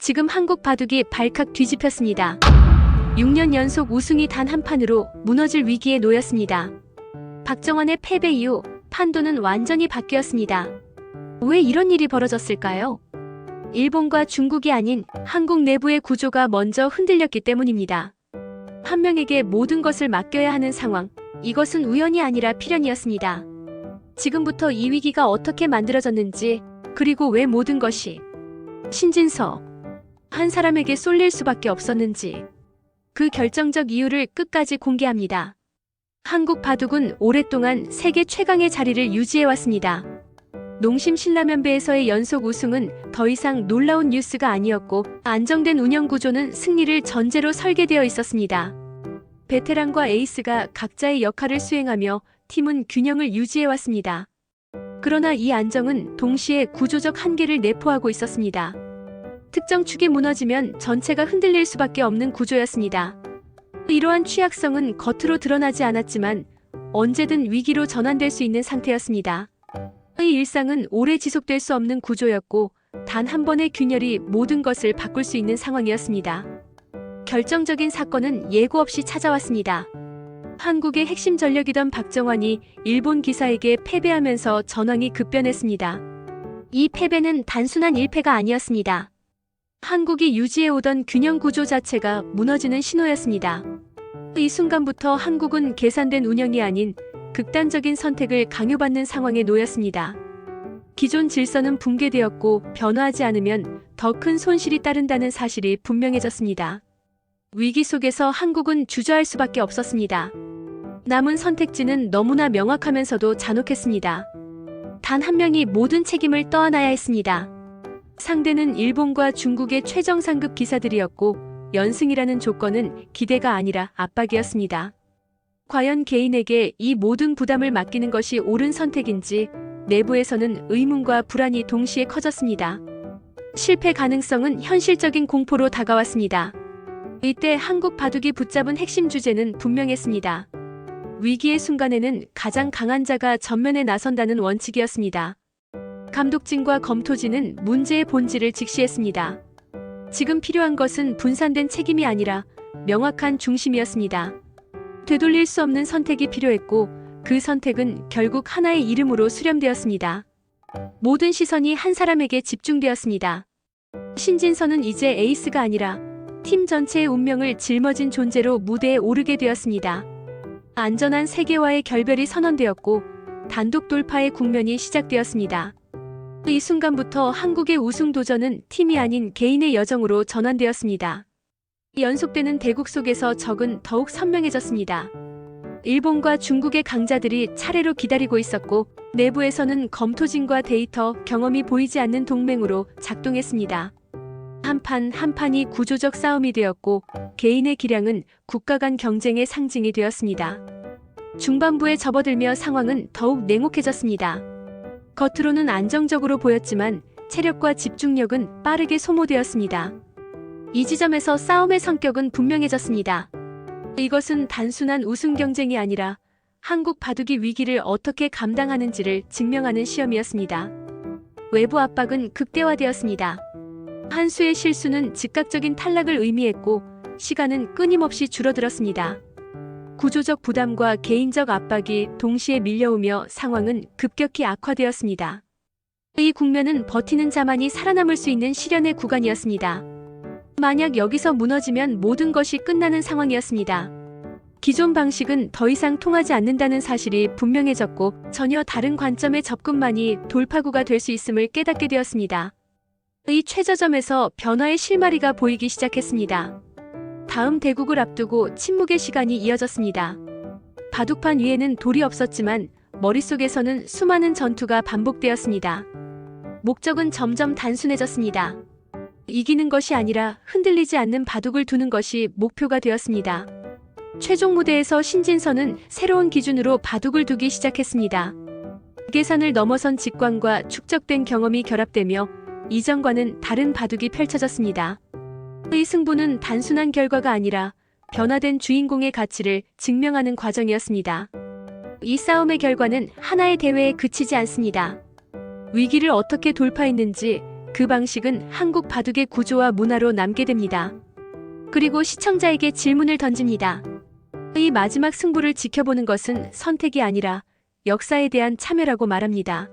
지금 한국 바둑이 발칵 뒤집혔습니다. 6년 연속 우승이 단 한 판으로 무너질 위기에 놓였습니다. 박정환의 패배 이후 판도는 완전히 바뀌었습니다. 왜 이런 일이 벌어졌을까요? 일본과 중국이 아닌 한국 내부의 구조가 먼저 흔들렸기 때문입니다. 한 명에게 모든 것을 맡겨야 하는 상황, 이것은 우연이 아니라 필연이었습니다. 지금부터 이 위기가 어떻게 만들어졌는지, 그리고 왜 모든 것이 신진서 한 사람에게 쏠릴 수밖에 없었는지, 그 결정적 이유를 끝까지 공개합니다. 한국 바둑은 오랫동안 세계 최강의 자리를 유지해왔습니다. 농심 신라면배에서의 연속 우승은 더 이상 놀라운 뉴스가 아니었고, 안정된 운영 구조는 승리를 전제로 설계되어 있었습니다. 베테랑과 에이스가 각자의 역할을 수행하며 팀은 균형을 유지해왔습니다. 그러나 이 안정은 동시에 구조적 한계를 내포하고 있었습니다. 특정 축이 무너지면 전체가 흔들릴 수밖에 없는 구조였습니다. 이러한 취약성은 겉으로 드러나지 않았지만 언제든 위기로 전환될 수 있는 상태였습니다. 이 일상은 오래 지속될 수 없는 구조였고, 단 한 번의 균열이 모든 것을 바꿀 수 있는 상황이었습니다. 결정적인 사건은 예고 없이 찾아왔습니다. 한국의 핵심 전력이던 박정환이 일본 기사에게 패배하면서 전황이 급변했습니다. 이 패배는 단순한 일패가 아니었습니다. 한국이 유지해오던 균형 구조 자체가 무너지는 신호였습니다. 이 순간부터 한국은 계산된 운영이 아닌 극단적인 선택을 강요받는 상황에 놓였습니다. 기존 질서는 붕괴되었고, 변화하지 않으면 더 큰 손실이 따른다는 사실이 분명해졌습니다. 위기 속에서 한국은 주저할 수밖에 없었습니다. 남은 선택지는 너무나 명확하면서도 잔혹했습니다. 단 한 명이 모든 책임을 떠안아야 했습니다. 상대는 일본과 중국의 최정 상급 기사들이었고, 연승이라는 조건은 기대가 아니라 압박이었습니다. 과연 개인에게 이 모든 부담을 맡기는 것이 옳은 선택인지, 내부에서는 의문과 불안이 동시에 커졌습니다. 실패 가능성은 현실적인 공포로 다가왔습니다. 이때 한국 바둑이 붙잡은 핵심 주제는 분명했습니다. 위기의 순간에는 가장 강한 자가 전면에 나선다는 원칙이었습니다. 감독진과 검토진은 문제의 본질을 직시했습니다. 지금 필요한 것은 분산된 책임이 아니라 명확한 중심이었습니다. 되돌릴 수 없는 선택이 필요했고, 그 선택은 결국 하나의 이름으로 수렴되었습니다. 모든 시선이 한 사람에게 집중되었습니다. 신진서는 이제 에이스가 아니라 팀 전체의 운명을 짊어진 존재로 무대에 오르게 되었습니다. 안전한 세계와의 결별이 선언되었고, 단독 돌파의 국면이 시작되었습니다. 이 순간부터 한국의 우승 도전은 팀이 아닌 개인의 여정으로 전환되었습니다. 연속되는 대국 속에서 적은 더욱 선명해졌습니다. 일본과 중국의 강자들이 차례로 기다리고 있었고, 내부에서는 검토진과 데이터, 경험이 보이지 않는 동맹으로 작동했습니다. 한 판 한 판이 구조적 싸움이 되었고, 개인의 기량은 국가 간 경쟁의 상징이 되었습니다. 중반부에 접어들며 상황은 더욱 냉혹해졌습니다. 겉으로는 안정적으로 보였지만 체력과 집중력은 빠르게 소모되었습니다. 이 지점에서 싸움의 성격은 분명해졌습니다. 이것은 단순한 우승 경쟁이 아니라 한국 바둑이 위기를 어떻게 감당하는지를 증명하는 시험이었습니다. 외부 압박은 극대화되었습니다. 한 수의 실수는 즉각적인 탈락을 의미했고, 시간은 끊임없이 줄어들었습니다. 구조적 부담과 개인적 압박이 동시에 밀려오며 상황은 급격히 악화되었습니다. 이 국면은 버티는 자만이 살아남을 수 있는 시련의 구간이었습니다. 만약 여기서 무너지면 모든 것이 끝나는 상황이었습니다. 기존 방식은 더 이상 통하지 않는다는 사실이 분명해졌고, 전혀 다른 관점의 접근만이 돌파구가 될 수 있음을 깨닫게 되었습니다. 이 최저점에서 변화의 실마리가 보이기 시작했습니다. 다음 대국을 앞두고 침묵의 시간이 이어졌습니다. 바둑판 위에는 돌이 없었지만 머릿속에서는 수많은 전투가 반복되었습니다. 목적은 점점 단순해졌습니다. 이기는 것이 아니라 흔들리지 않는 바둑을 두는 것이 목표가 되었습니다. 최종 무대에서 신진서는 새로운 기준으로 바둑을 두기 시작했습니다. 계산을 넘어선 직관과 축적된 경험이 결합되며 이전과는 다른 바둑이 펼쳐졌습니다. 이 승부는 단순한 결과가 아니라 변화된 주인공의 가치를 증명하는 과정이었습니다. 이 싸움의 결과는 하나의 대회에 그치지 않습니다. 위기를 어떻게 돌파했는지, 그 방식은 한국 바둑의 구조와 문화로 남게 됩니다. 그리고 시청자에게 질문을 던집니다. 이 마지막 승부를 지켜보는 것은 선택이 아니라 역사에 대한 참여라고 말합니다.